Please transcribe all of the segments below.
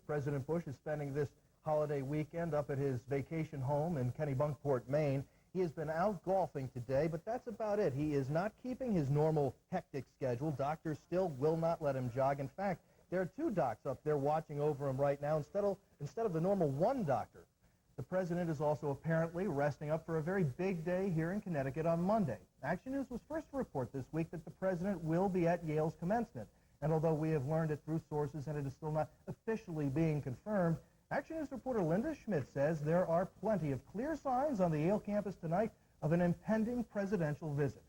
President Bush is spending this holiday weekend up at his vacation home in Kennebunkport, Maine. He has been out golfing today, but that's about it. He is not keeping his normal hectic schedule. Doctors still will not let him jog. In fact, there are 2 docs up there watching over him right now instead of the normal 1 doctor. The president is also apparently resting up for a very big day here in Connecticut on Monday. Action News was first to report this week that the president will be at Yale's commencement. And although we have learned it through sources and it is still not officially being confirmed, Action News reporter Linda Schmidt says there are plenty of clear signs on the Yale campus tonight of an impending presidential visit.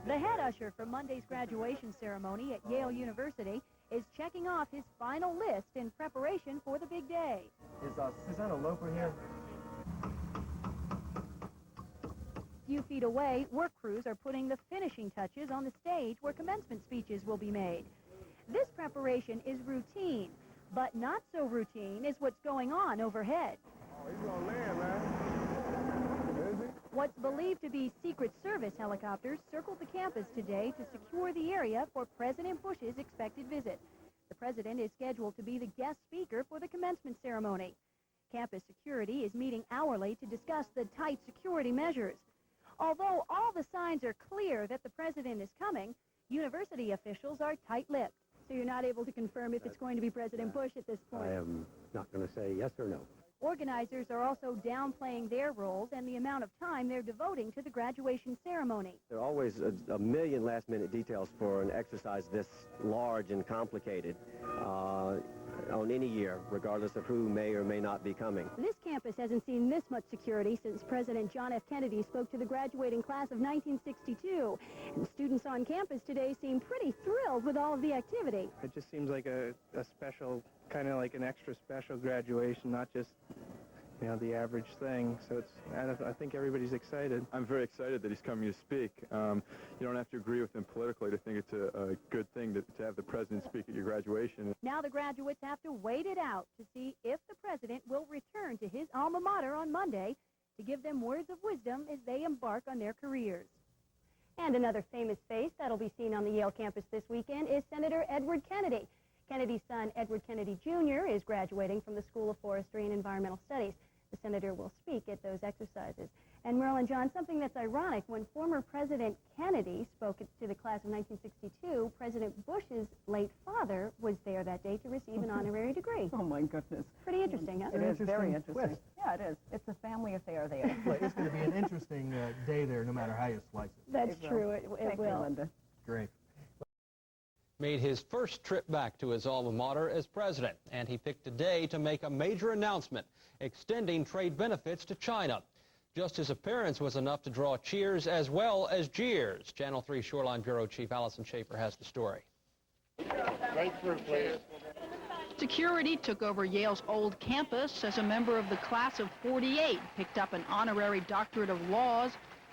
The head usher for Monday's graduation ceremony at Yale University is checking off his final list in preparation for the big day. Is Susanna Loper here? A few feet away, work crews are putting the finishing touches on the stage where commencement speeches will be made. This preparation is routine, but not so routine is what's going on overhead. Oh, he's gonna land, man. Is he? What's believed to be Secret Service helicopters circled the campus today to secure the area for President Bush's expected visit. The president is scheduled to be the guest speaker for the commencement ceremony. Campus security is meeting hourly to discuss the tight security measures. Although all the signs are clear that the president is coming, university officials are tight-lipped. So you're not able to confirm if it's going to be President Bush at this point? I am not going to say yes or no. Organizers are also downplaying their roles and the amount of time they're devoting to the graduation ceremony. There are always a million last-minute details for an exercise this large and complicated on any year, regardless of who may or may not be coming. This campus hasn't seen this much security since President John F. Kennedy spoke to the graduating class of 1962. And students on campus today seem pretty thrilled with all of the activity. It just seems like a special, kind of like an extra special graduation, not just, you know, the average thing. So I think everybody's excited. I'm very excited that he's coming to speak. You don't have to agree with him politically to think it's a good thing to have the president speak at your graduation. Now the graduates have to wait it out to see if the president will return to his alma mater on Monday to give them words of wisdom as they embark on their careers. And another famous face that'll be seen on the Yale campus this weekend is Senator Edward Kennedy. Kennedy's son, Edward Kennedy Jr., is graduating from the School of Forestry and Environmental Studies. The senator will speak at those exercises. And Merle and John, something that's ironic, when former President Kennedy spoke to the class of 1962, President Bush's late father was there that day to receive an honorary degree. Oh, my goodness. Pretty interesting, huh? It is very interesting. Twist. Yeah, it is. It's a family affair there. Well, it's going to be an interesting day there, no matter how you slice it. That's true. It Thank will. you, Linda. Great. Made his first trip back to his alma mater as president, and he picked a day to make a major announcement, extending trade benefits to China. Just his appearance was enough to draw cheers as well as jeers. Channel 3 Shoreline Bureau Chief Allison Schaefer has the story. Right through, please. Security took over Yale's old campus as a member of the class of 48, picked up an honorary doctorate of laws.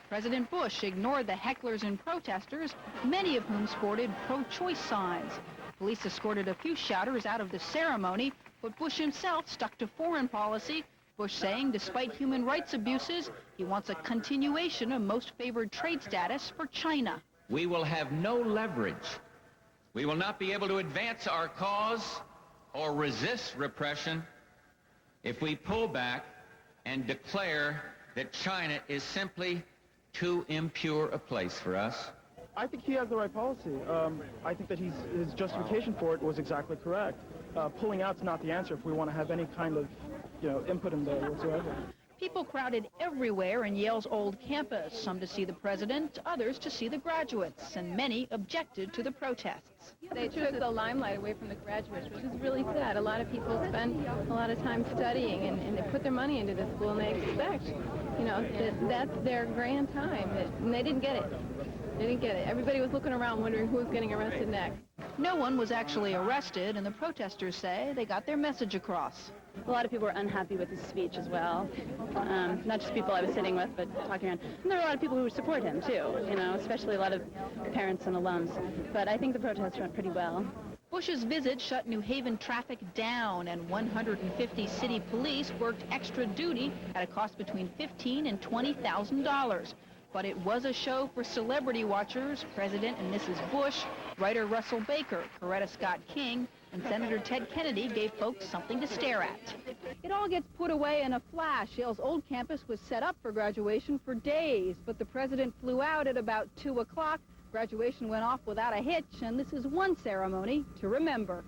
President Bush ignored the hecklers and protesters, many of whom sported pro-choice signs. Police escorted a few shouters out of the ceremony, but Bush himself stuck to foreign policy. Bush saying despite human rights abuses, he wants a continuation of most favored trade status for China. We will have no leverage. We will not be able to advance our cause or resist repression if we pull back and declare that China is simply too impure a place for us. I think he has the right policy. I think that his justification for it was exactly correct. Pulling out's not the answer if we want to have any kind of, input in there whatsoever. People crowded everywhere in Yale's old campus, some to see the president, others to see the graduates, and many objected to the protests. They took the limelight away from the graduates, which is really sad. A lot of people spend a lot of time studying, and they put their money into the school, and they expect, that's their grand time, and they didn't get it. They didn't get it. Everybody was looking around wondering who was getting arrested next. No one was actually arrested, and the protesters say they got their message across. A lot of people were unhappy with his speech as well. Not just people I was sitting with, but talking around. And there were a lot of people who would support him, too, especially a lot of parents and alums. But I think the protests went pretty well. Bush's visit shut New Haven traffic down, and 150 city police worked extra duty at a cost between $15,000 and $20,000. But it was a show for celebrity watchers, President and Mrs. Bush, writer Russell Baker, Coretta Scott King, and Senator Ted Kennedy gave folks something to stare at. It all gets put away in a flash. Yale's old campus was set up for graduation for days, but the president flew out at about 2 o'clock. Graduation went off without a hitch, and this is one ceremony to remember.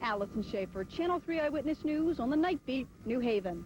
Allison Schaefer, Channel 3 Eyewitness News on the Night Beat, New Haven.